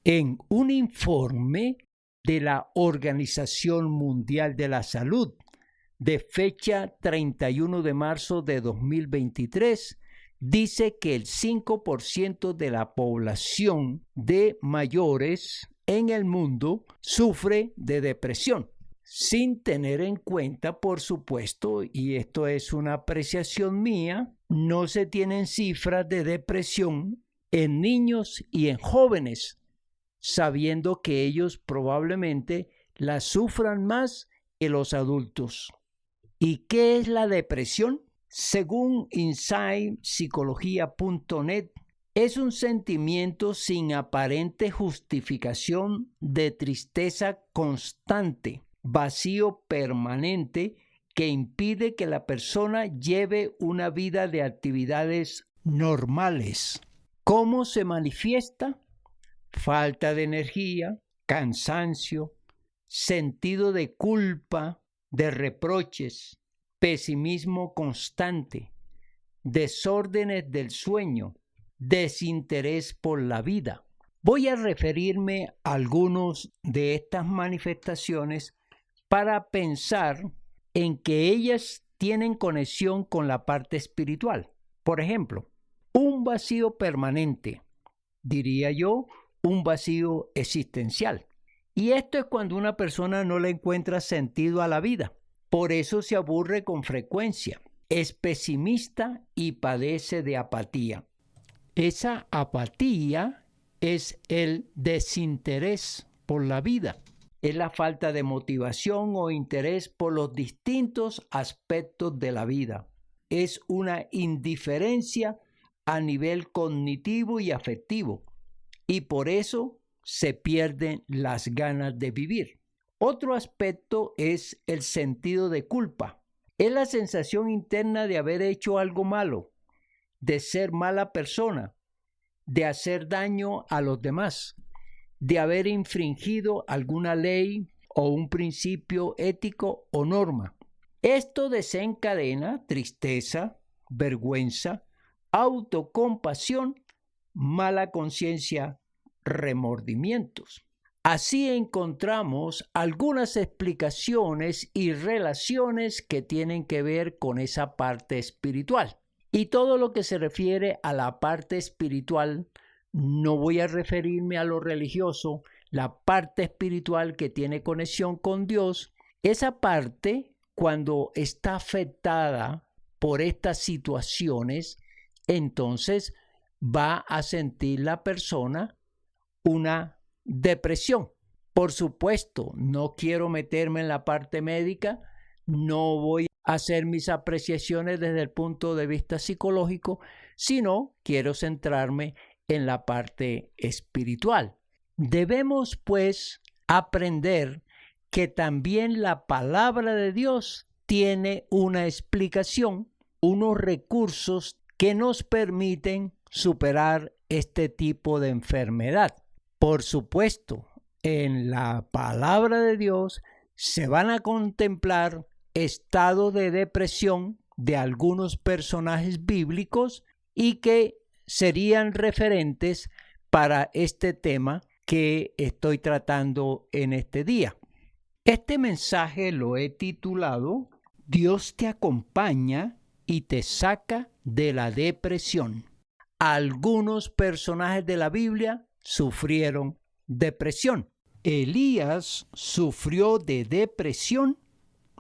en un informe de la Organización Mundial de la Salud de fecha 31 de marzo de 2023, dice que el 5% de la población de mayores en el mundo sufre de depresión, sin tener en cuenta, por supuesto, y esto es una apreciación mía, no se tienen cifras de depresión en niños y en jóvenes, sabiendo que ellos probablemente la sufran más que los adultos. ¿Y qué es la depresión? Según insightpsycologia.net, es un sentimiento sin aparente justificación de tristeza constante, vacío permanente que impide que la persona lleve una vida de actividades normales. ¿Cómo se manifiesta? Falta de energía, cansancio, sentido de culpa, de reproches, pesimismo constante, desórdenes del sueño, desinterés por la vida. Voy a referirme a algunas de estas manifestaciones para pensar en que ellas tienen conexión con la parte espiritual. Por ejemplo, un vacío permanente, diría yo, un vacío existencial. Y esto es cuando una persona no le encuentra sentido a la vida. Por eso se aburre con frecuencia, es pesimista y padece de apatía. Esa apatía es el desinterés por la vida. Es la falta de motivación o interés por los distintos aspectos de la vida. Es una indiferencia a nivel cognitivo y afectivo. Y por eso se pierden las ganas de vivir. Otro aspecto es el sentido de culpa. Es la sensación interna de haber hecho algo malo, de ser mala persona, de hacer daño a los demás, de haber infringido alguna ley o un principio ético o norma. Esto desencadena tristeza, vergüenza, autocompasión, mala conciencia, remordimientos. Así encontramos algunas explicaciones y relaciones que tienen que ver con esa parte espiritual. Y todo lo que se refiere a la parte espiritual, no voy a referirme a lo religioso, la parte espiritual que tiene conexión con Dios, esa parte, cuando está afectada por estas situaciones, entonces va a sentir la persona una depresión. Por supuesto, no quiero meterme en la parte médica, no voy a hacer mis apreciaciones desde el punto de vista psicológico, sino quiero centrarme en la parte espiritual. Debemos, pues, aprender que también la palabra de Dios tiene una explicación, unos recursos que nos permiten superar este tipo de enfermedad. Por supuesto, en la palabra de Dios se van a contemplar estados de depresión de algunos personajes bíblicos y que serían referentes para este tema que estoy tratando en este día. Este mensaje lo he titulado Dios te acompaña y te saca de la depresión. Algunos personajes de la Biblia sufrieron depresión. Elías sufrió de depresión,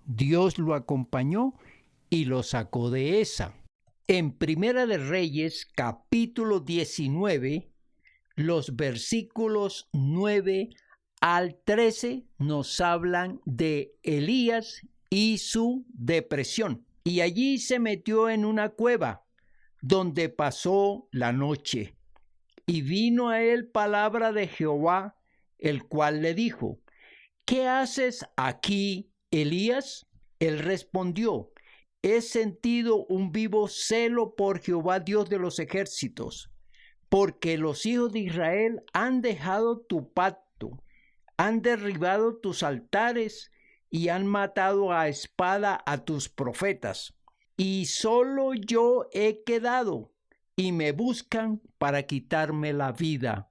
Dios lo acompañó y lo sacó de esa. En Primera de Reyes, capítulo 19, los versículos 9 al 13 nos hablan de Elías y su depresión. Y allí se metió en una cueva donde pasó la noche. Y vino a él palabra de Jehová, el cual le dijo: ¿Qué haces aquí, Elías? Él respondió: He sentido un vivo celo por Jehová Dios de los ejércitos, porque los hijos de Israel han dejado tu pacto, han derribado tus altares y han matado a espada a tus profetas. Y solo yo he quedado, y me buscan para quitarme la vida.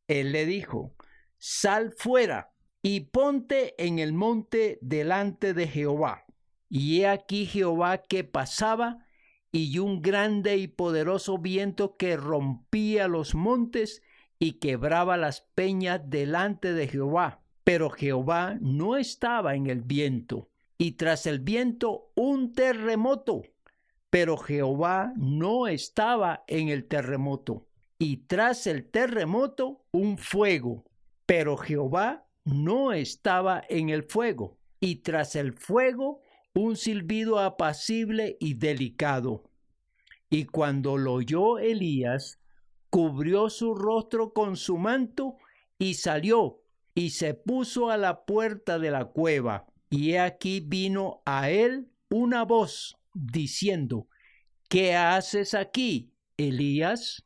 Él le dijo: sal fuera y ponte en el monte delante de Jehová. Y he aquí Jehová que pasaba, y un grande y poderoso viento que rompía los montes y quebraba las peñas delante de Jehová. Pero Jehová no estaba en el viento, y tras el viento un terremoto. Pero Jehová no estaba en el terremoto, y tras el terremoto un fuego. Pero Jehová no estaba en el fuego, y tras el fuego un silbido apacible y delicado. Y cuando lo oyó Elías, cubrió su rostro con su manto y salió y se puso a la puerta de la cueva. Y he aquí vino a él una voz diciendo: ¿Qué haces aquí, Elías?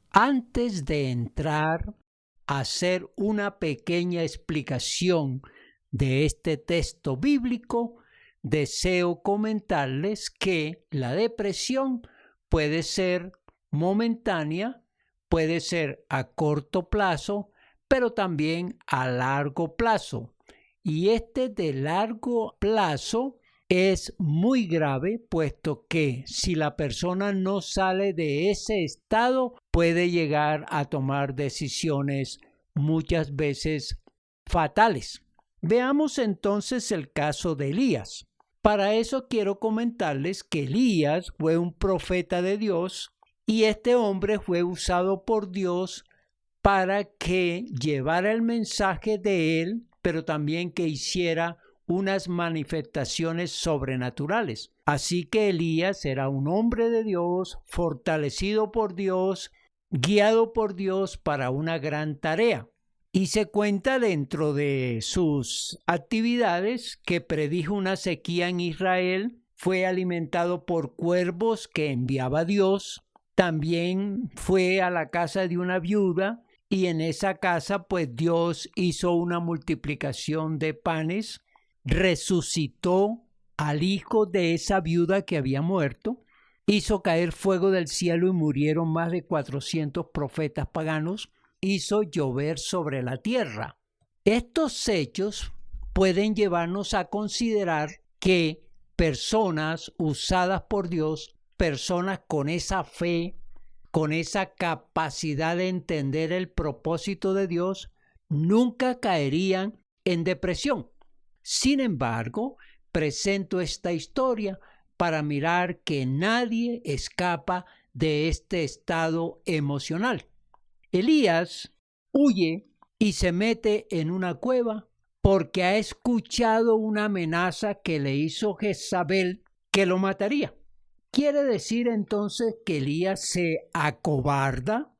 Antes de entrar a hacer una pequeña explicación de este texto bíblico, deseo comentarles que la depresión puede ser momentánea, puede ser a corto plazo, pero también a largo plazo. Y este de largo plazo es muy grave, puesto que si la persona no sale de ese estado, puede llegar a tomar decisiones muchas veces fatales. Veamos entonces el caso de Elías. Para eso quiero comentarles que Elías fue un profeta de Dios y este hombre fue usado por Dios para que llevara el mensaje de él, pero también que hiciera unas manifestaciones sobrenaturales. Así que Elías era un hombre de Dios, fortalecido por Dios, guiado por Dios para una gran tarea. Y se cuenta dentro de sus actividades que predijo una sequía en Israel, fue alimentado por cuervos que enviaba Dios, también fue a la casa de una viuda y en esa casa pues Dios hizo una multiplicación de panes, resucitó al hijo de esa viuda que había muerto, hizo caer fuego del cielo y murieron más de 400 profetas paganos, hizo llover sobre la tierra. Estos hechos pueden llevarnos a considerar que personas usadas por Dios, personas con esa fe, con esa capacidad de entender el propósito de Dios, nunca caerían en depresión. Sin embargo, presento esta historia para mirar que nadie escapa de este estado emocional. Elías huye y se mete en una cueva porque ha escuchado una amenaza que le hizo Jezabel que lo mataría. Quiere decir entonces que Elías se acobarda,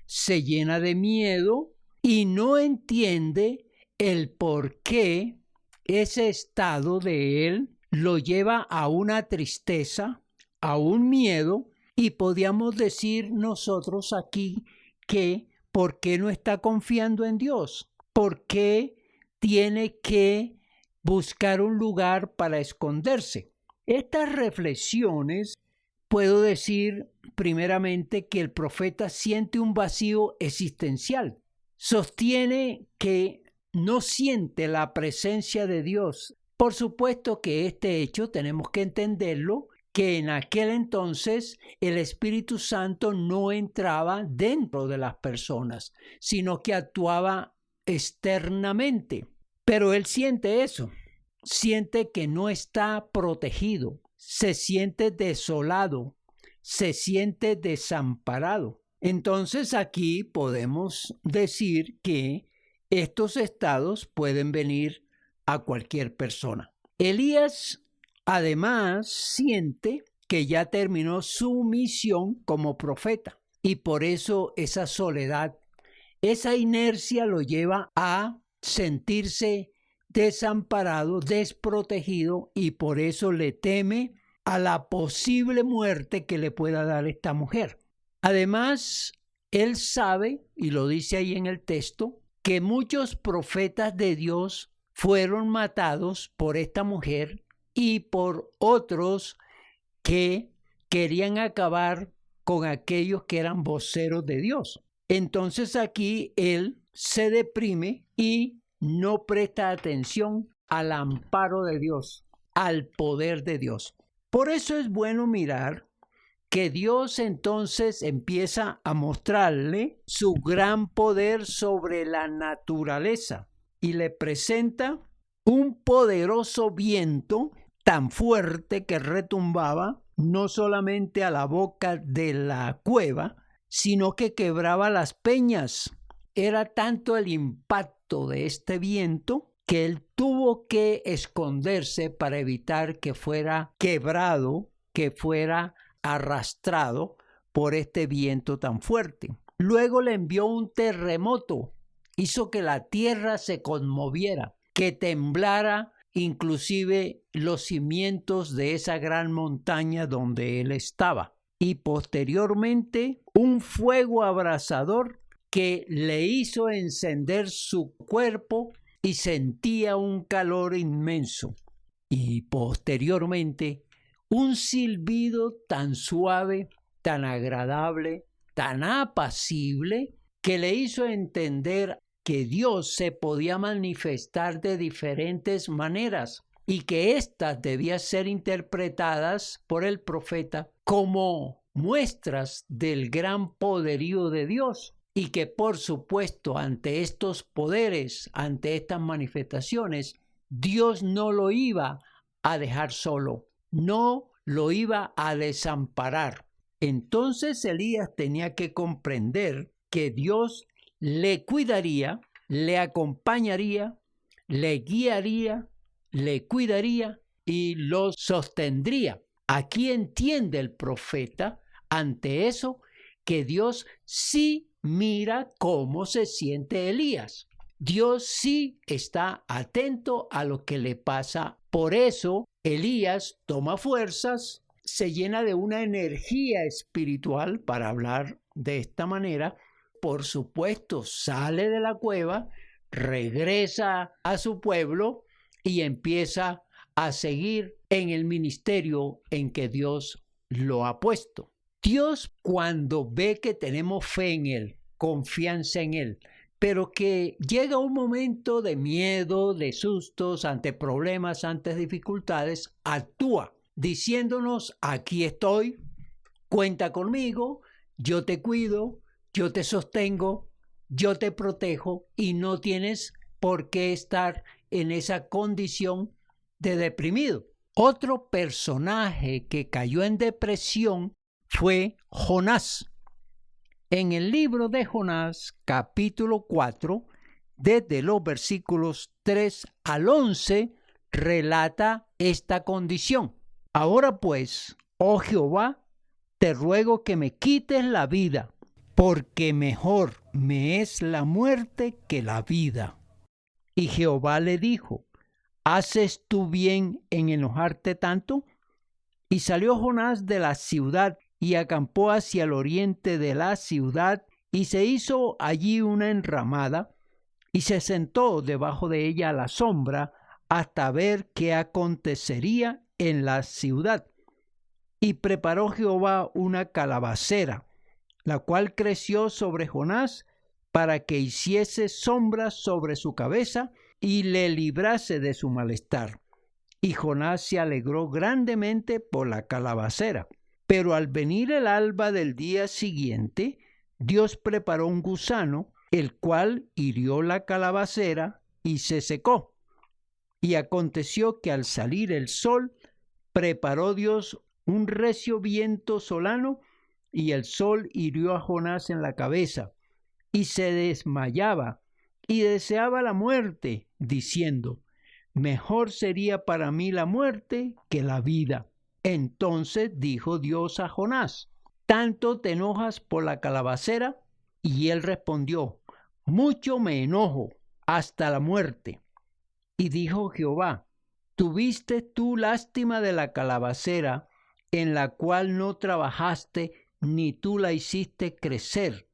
se llena de miedo y no entiende el por qué ese estado de él lo lleva a una tristeza, a un miedo, y podríamos decir nosotros aquí que ¿por qué no está confiando en Dios? ¿Por qué tiene que buscar un lugar para esconderse? Estas reflexiones puedo decir primeramente que el profeta siente un vacío existencial. Sostiene que no siente la presencia de Dios. Por supuesto que este hecho tenemos que entenderlo, que en aquel entonces el Espíritu Santo no entraba dentro de las personas, sino que actuaba externamente. Pero él siente eso, siente que no está protegido, se siente desolado, se siente desamparado. Entonces aquí podemos decir que estos estados pueden venir a cualquier persona. Elías además siente que ya terminó su misión como profeta y por eso esa soledad, esa inercia lo lleva a sentirse desamparado, desprotegido y por eso le teme a la posible muerte que le pueda dar esta mujer. Además, él sabe, y lo dice ahí en el texto, que muchos profetas de Dios fueron matados por esta mujer y por otros que querían acabar con aquellos que eran voceros de Dios. Entonces aquí él se deprime y no presta atención al amparo de Dios, al poder de Dios. Por eso es bueno mirar que Dios entonces empieza a mostrarle su gran poder sobre la naturaleza y le presenta un poderoso viento tan fuerte que retumbaba no solamente a la boca de la cueva, sino que quebraba las peñas. Era tanto el impacto de este viento que él tuvo que esconderse para evitar que fuera quebrado, que fuera arrastrado por este viento tan fuerte. Luego le envió un terremoto, hizo que la tierra se conmoviera, que temblara inclusive los cimientos de esa gran montaña donde él estaba. Y posteriormente un fuego abrasador que le hizo encender su cuerpo y sentía un calor inmenso. Y posteriormente un silbido tan suave, tan agradable, tan apacible, que le hizo entender que Dios se podía manifestar de diferentes maneras y que éstas debían ser interpretadas por el profeta como muestras del gran poderío de Dios, y que por supuesto ante estos poderes, ante estas manifestaciones, Dios no lo iba a dejar solo, no lo iba a desamparar. Entonces Elías tenía que comprender que Dios le cuidaría, le acompañaría, le guiaría, le cuidaría y lo sostendría. Aquí entiende el profeta ante eso que Dios sí mira cómo se siente Elías. Dios sí está atento a lo que le pasa. Por eso Elías toma fuerzas, se llena de una energía espiritual para hablar de esta manera. Por supuesto, sale de la cueva, regresa a su pueblo y empieza a seguir en el ministerio en que Dios lo ha puesto. Dios, cuando ve que tenemos fe en Él, confianza en Él, pero que llega un momento de miedo, de sustos, ante problemas, ante dificultades, actúa diciéndonos: aquí estoy, cuenta conmigo, yo te cuido, yo te sostengo, yo te protejo, y no tienes por qué estar en esa condición de deprimido. Otro personaje que cayó en depresión fue Jonás. En el libro de Jonás, capítulo 4, desde los versículos 3 al 11, relata esta condición. Ahora pues, oh Jehová, te ruego que me quites la vida, porque mejor me es la muerte que la vida. Y Jehová le dijo: ¿haces tú bien en enojarte tanto? Y salió Jonás de la ciudad y acampó hacia el oriente de la ciudad, y se hizo allí una enramada, y se sentó debajo de ella a la sombra, hasta ver qué acontecería en la ciudad. Y preparó Jehová una calabacera, la cual creció sobre Jonás, para que hiciese sombra sobre su cabeza y le librase de su malestar. Y Jonás se alegró grandemente por la calabacera. Pero al venir el alba del día siguiente, Dios preparó un gusano, el cual hirió la calabacera y se secó. Y aconteció que al salir el sol, preparó Dios un recio viento solano, y el sol hirió a Jonás en la cabeza, y se desmayaba, y deseaba la muerte, diciendo: mejor sería para mí la muerte que la vida. Entonces dijo Dios a Jonás: ¿tanto te enojas por la calabacera? Y él respondió: mucho me enojo, hasta la muerte. Y dijo Jehová: ¿tuviste tú lástima de la calabacera, en la cual no trabajaste, ni tú la hiciste crecer,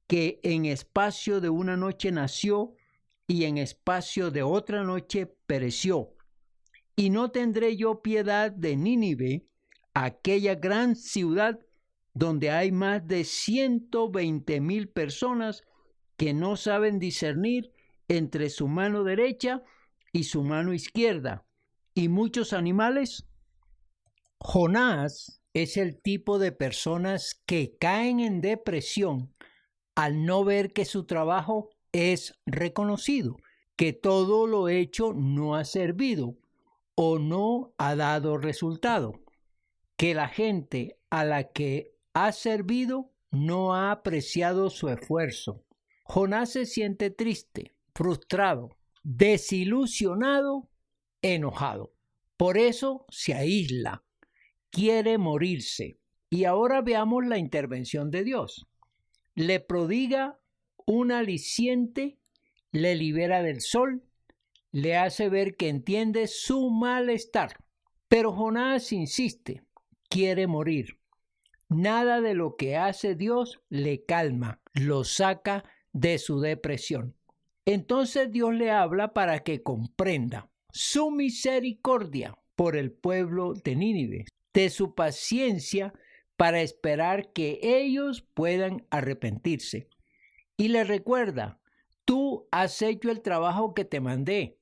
que en espacio de una noche nació, y en espacio de otra noche pereció? Y no tendré yo piedad de Nínive, aquella gran ciudad donde hay más de 120,000 personas que no saben discernir entre su mano derecha y su mano izquierda, y muchos animales. Jonás es el tipo de personas que caen en depresión al no ver que su trabajo es reconocido, que todo lo hecho no ha servido o no ha dado resultado, que la gente a la que ha servido no ha apreciado su esfuerzo. Jonás se siente triste, frustrado, desilusionado, enojado. Por eso se aísla, quiere morirse. Y ahora veamos la intervención de Dios. Le prodiga un aliciente, le libera del sol, le hace ver que entiende su malestar. Pero Jonás insiste, quiere morir. Nada de lo que hace Dios le calma, lo saca de su depresión. Entonces Dios le habla para que comprenda su misericordia por el pueblo de Nínive, de su paciencia para esperar que ellos puedan arrepentirse. Y le recuerda, tú has hecho el trabajo que te mandé,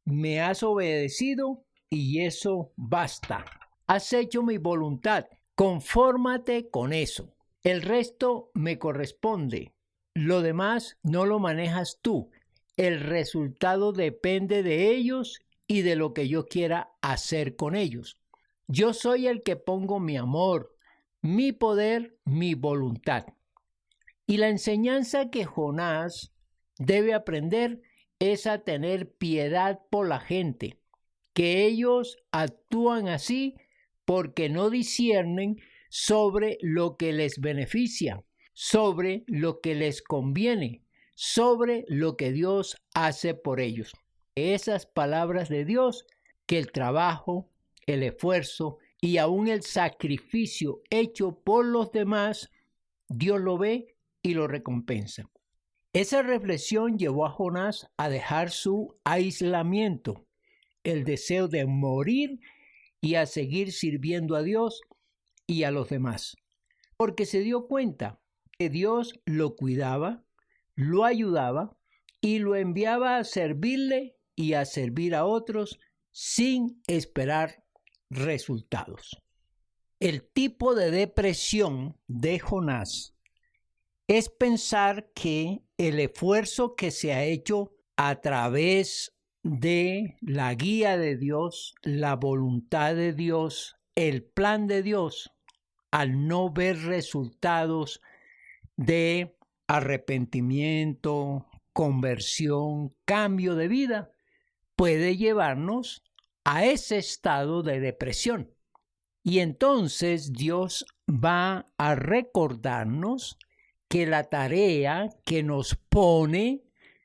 me has obedecido y eso basta. Has hecho mi voluntad, confórmate con eso. El resto me corresponde. Lo demás no lo manejas tú. El resultado depende de ellos y de lo que yo quiera hacer con ellos. Yo soy el que pongo mi amor, mi poder, mi voluntad. Y la enseñanza que Jonás debe aprender es a tener piedad por la gente, que ellos actúan así porque no disciernen sobre lo que les beneficia, sobre lo que les conviene, sobre lo que Dios hace por ellos. Esas palabras de Dios, que el trabajo, el esfuerzo y aún el sacrificio hecho por los demás, Dios lo ve y lo recompensa. Esa reflexión llevó a Jonás a dejar su aislamiento, el deseo de morir y a seguir sirviendo a Dios y a los demás, porque se dio cuenta que Dios lo cuidaba, lo ayudaba y lo enviaba a servirle y a servir a otros sin esperar resultados. El tipo de depresión de Jonás es pensar que el esfuerzo que se ha hecho a través de la guía de Dios, la voluntad de Dios, el plan de Dios, al no ver resultados de arrepentimiento, conversión, cambio de vida, puede llevarnos a ese estado de depresión. Y entonces Dios va a recordarnos que la tarea que nos pone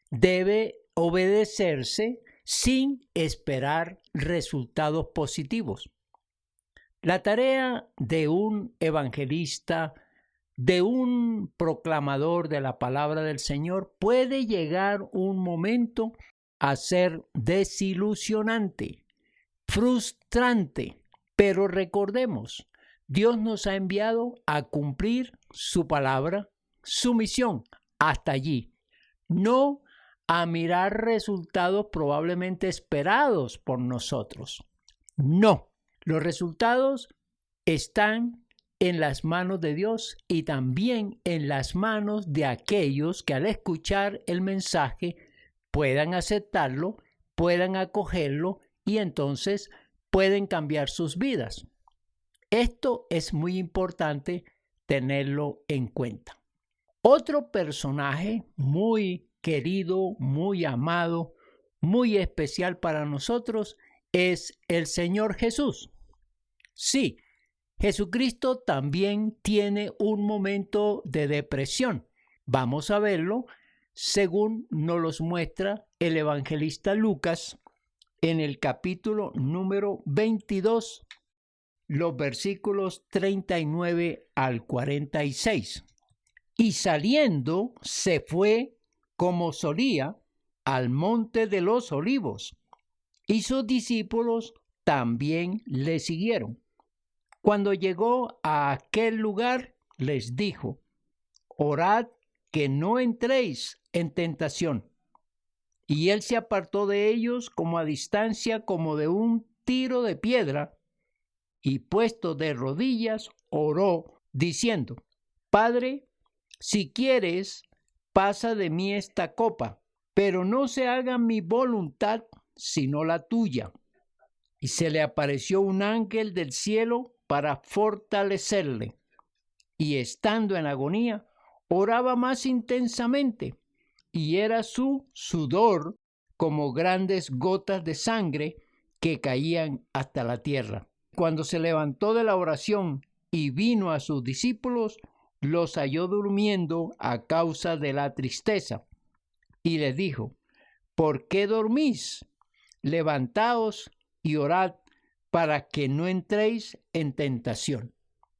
debe obedecerse sin esperar resultados positivos. La tarea de un evangelista, de un proclamador de la palabra del Señor, puede llegar un momento a ser desilusionante, frustrante, pero recordemos, Dios nos ha enviado a cumplir su palabra, su misión, hasta allí, no a mirar resultados probablemente esperados por nosotros. No, los resultados están en las manos de Dios y también en las manos de aquellos que al escuchar el mensaje puedan aceptarlo, puedan acogerlo y entonces pueden cambiar sus vidas. Esto es muy importante tenerlo en cuenta. Otro personaje muy querido, muy amado, muy especial para nosotros es el Señor Jesús. Sí, Jesucristo también tiene un momento de depresión. Vamos a verlo según nos los muestra el evangelista Lucas en el capítulo número 22, los versículos 39 al 46. Y saliendo se fue como solía al monte de los olivos, y sus discípulos también le siguieron. Cuando llegó a aquel lugar, les dijo: orad que no entréis en tentación. Y él se apartó de ellos como a distancia como de un tiro de piedra, y puesto de rodillas, oró, diciendo: Padre, si quieres, pasa de mí esta copa, pero no se haga mi voluntad, sino la tuya. Y se le apareció un ángel del cielo para fortalecerle. Y estando en agonía, oraba más intensamente, y era su sudor como grandes gotas de sangre que caían hasta la tierra. Cuando se levantó de la oración y vino a sus discípulos, los halló durmiendo a causa de la tristeza. Y les dijo: ¿Por qué dormís? Levantaos y orad para que no entréis en tentación.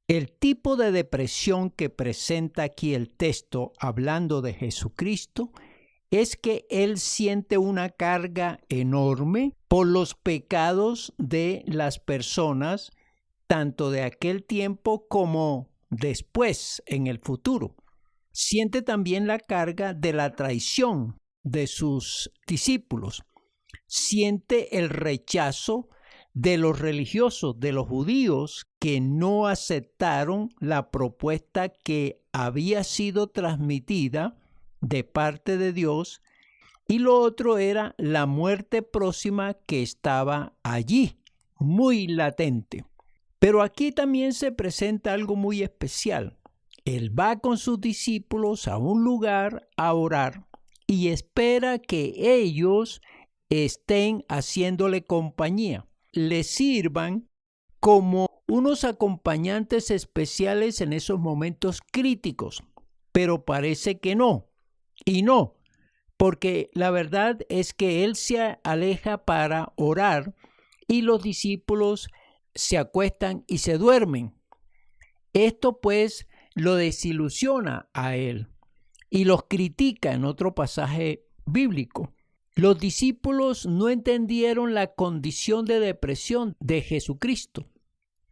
El tipo de depresión que presenta aquí el texto hablando de Jesucristo es que él siente una carga enorme por los pecados de las personas, tanto de aquel tiempo como después, en el futuro. Siente también la carga de la traición de sus discípulos. Siente el rechazo de los religiosos, de los judíos, que no aceptaron la propuesta que había sido transmitida de parte de Dios, y lo otro era la muerte próxima que estaba allí, muy latente. Pero aquí también se presenta algo muy especial. Él va con sus discípulos a un lugar a orar y espera que ellos estén haciéndole compañía, le sirvan como unos acompañantes especiales en esos momentos críticos. Pero parece que no. Y no, porque la verdad es que él se aleja para orar y los discípulos se acuestan y se duermen. Esto pues lo desilusiona a él y los critica en otro pasaje bíblico. Los discípulos no entendieron la condición de depresión de Jesucristo.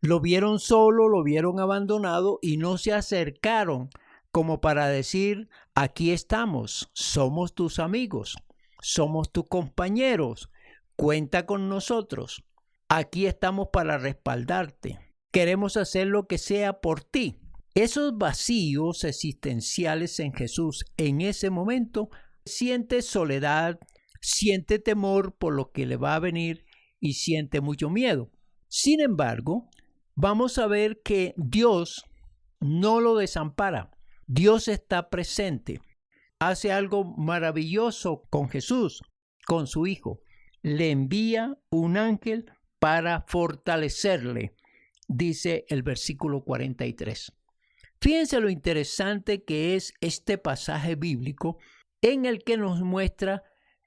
Lo vieron solo, lo vieron abandonado y no se acercaron como para decir: aquí estamos, somos tus amigos, somos tus compañeros, cuenta con nosotros, aquí estamos para respaldarte, queremos hacer lo que sea por ti. Esos vacíos existenciales en Jesús en ese momento, siente soledad, siente temor por lo que le va a venir y siente mucho miedo. Sin embargo, vamos a ver que Dios no lo desampara. Dios está presente. Hace algo maravilloso con Jesús, con su Hijo. Le envía un ángel para fortalecerle, dice el versículo 43. Fíjense lo interesante que es este pasaje bíblico en el que nos muestra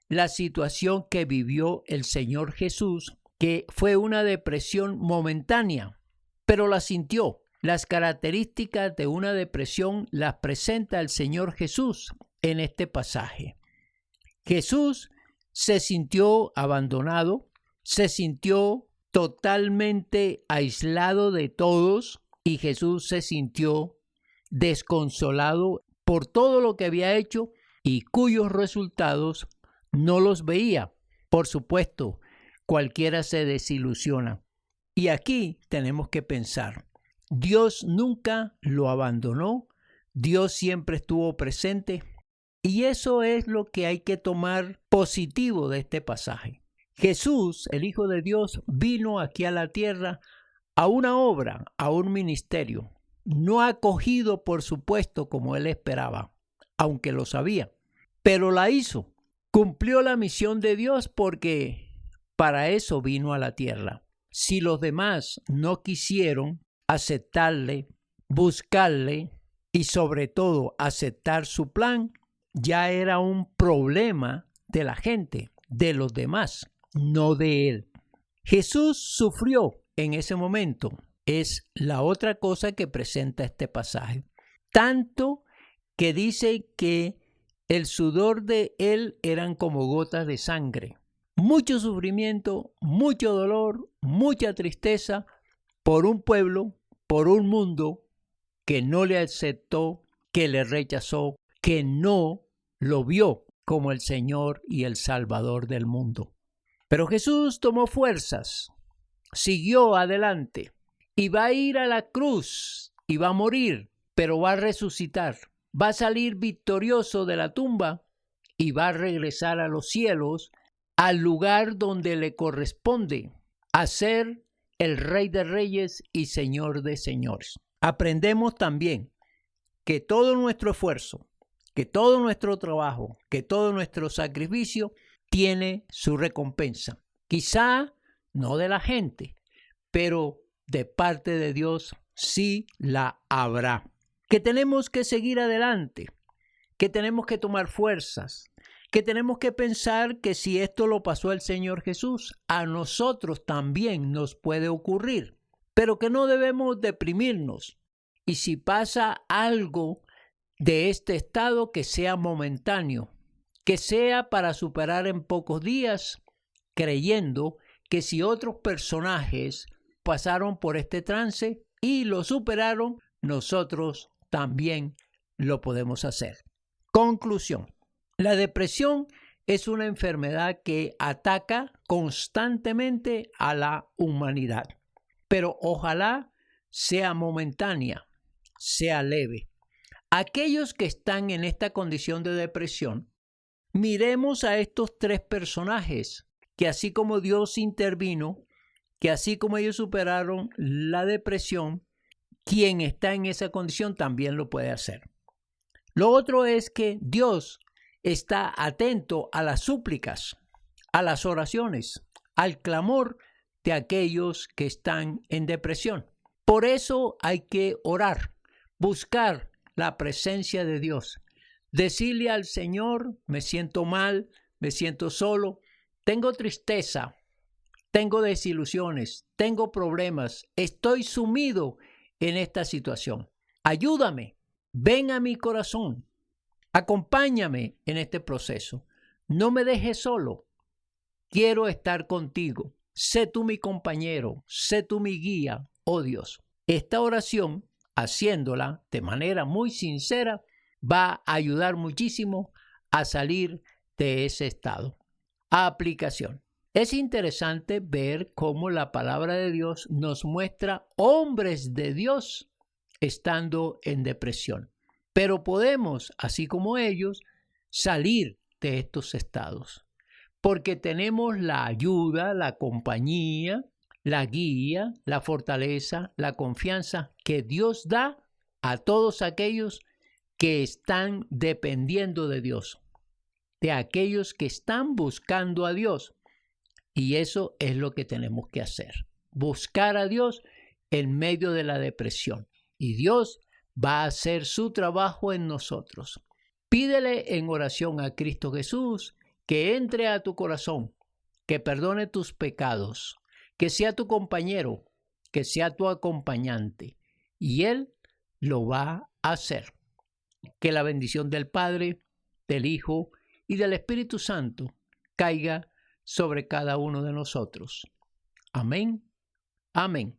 la situación que vivió el Señor Jesús, que fue una depresión momentánea, pero la sintió. Las características de una depresión las presenta el Señor Jesús en este pasaje. Jesús se sintió abandonado, se sintió totalmente aislado de todos y Jesús se sintió desconsolado por todo lo que había hecho y cuyos resultados no los veía. Por supuesto, cualquiera se desilusiona. Y aquí tenemos que pensar: Dios nunca lo abandonó, Dios siempre estuvo presente, y eso es lo que hay que tomar positivo de este pasaje. Jesús, el Hijo de Dios, vino aquí a la tierra a una obra, a un ministerio, no acogido por supuesto como él esperaba, aunque lo sabía, pero la hizo, cumplió la misión de Dios porque para eso vino a la tierra. Si los demás no quisieron aceptarle, buscarle y sobre todo aceptar su plan, ya era un problema de la gente, de los demás, no de él. Jesús sufrió en ese momento, es la otra cosa que presenta este pasaje. Tanto que dice que el sudor de él eran como gotas de sangre. Mucho sufrimiento, mucho dolor, mucha tristeza por un pueblo, por un mundo que no le aceptó, que le rechazó, que no lo vio como el Señor y el Salvador del mundo. Pero Jesús tomó fuerzas, siguió adelante y va a ir a la cruz y va a morir, pero va a resucitar. Va a salir victorioso de la tumba y va a regresar a los cielos, al lugar donde le corresponde, a ser el Rey de Reyes y Señor de Señores. Aprendemos también que todo nuestro esfuerzo, que todo nuestro trabajo, que todo nuestro sacrificio tiene su recompensa. Quizá no de la gente, pero de parte de Dios sí la habrá. Que tenemos que seguir adelante, que tenemos que tomar fuerzas, que tenemos que pensar que si esto lo pasó el Señor Jesús, a nosotros también nos puede ocurrir, pero que no debemos deprimirnos. Y si pasa algo de este estado, que sea momentáneo, que sea para superar en pocos días, creyendo que si otros personajes pasaron por este trance y lo superaron, nosotros también lo podemos hacer. Conclusión. La depresión es una enfermedad que ataca constantemente a la humanidad, pero ojalá sea momentánea, sea leve. Aquellos que están en esta condición de depresión, miremos a estos tres personajes, que así como Dios intervino, que así como ellos superaron la depresión, quien está en esa condición también lo puede hacer. Lo otro es que Dios está atento a las súplicas, a las oraciones, al clamor de aquellos que están en depresión. Por eso hay que orar, buscar la presencia de Dios, decirle al Señor: me siento mal, me siento solo, tengo tristeza, tengo desilusiones, tengo problemas, estoy sumido en esta situación. Ayúdame, ven a mi corazón, acompáñame en este proceso. No me dejes solo, quiero estar contigo. Sé tú mi compañero, sé tú mi guía, oh Dios. Esta oración, haciéndola de manera muy sincera, va a ayudar muchísimo a salir de ese estado. Aplicación. Es interesante ver cómo la palabra de Dios nos muestra hombres de Dios estando en depresión. Pero podemos, así como ellos, salir de estos estados, porque tenemos la ayuda, la compañía, la guía, la fortaleza, la confianza que Dios da a todos aquellos que están dependiendo de Dios, de aquellos que están buscando a Dios. Y eso es lo que tenemos que hacer, buscar a Dios en medio de la depresión. Y Dios va a hacer su trabajo en nosotros. Pídele en oración a Cristo Jesús que entre a tu corazón, que perdone tus pecados, que sea tu compañero, que sea tu acompañante. Y Él lo va a hacer. Que la bendición del Padre, del Hijo y del Espíritu Santo caiga sobre cada uno de nosotros. Amén. Amén.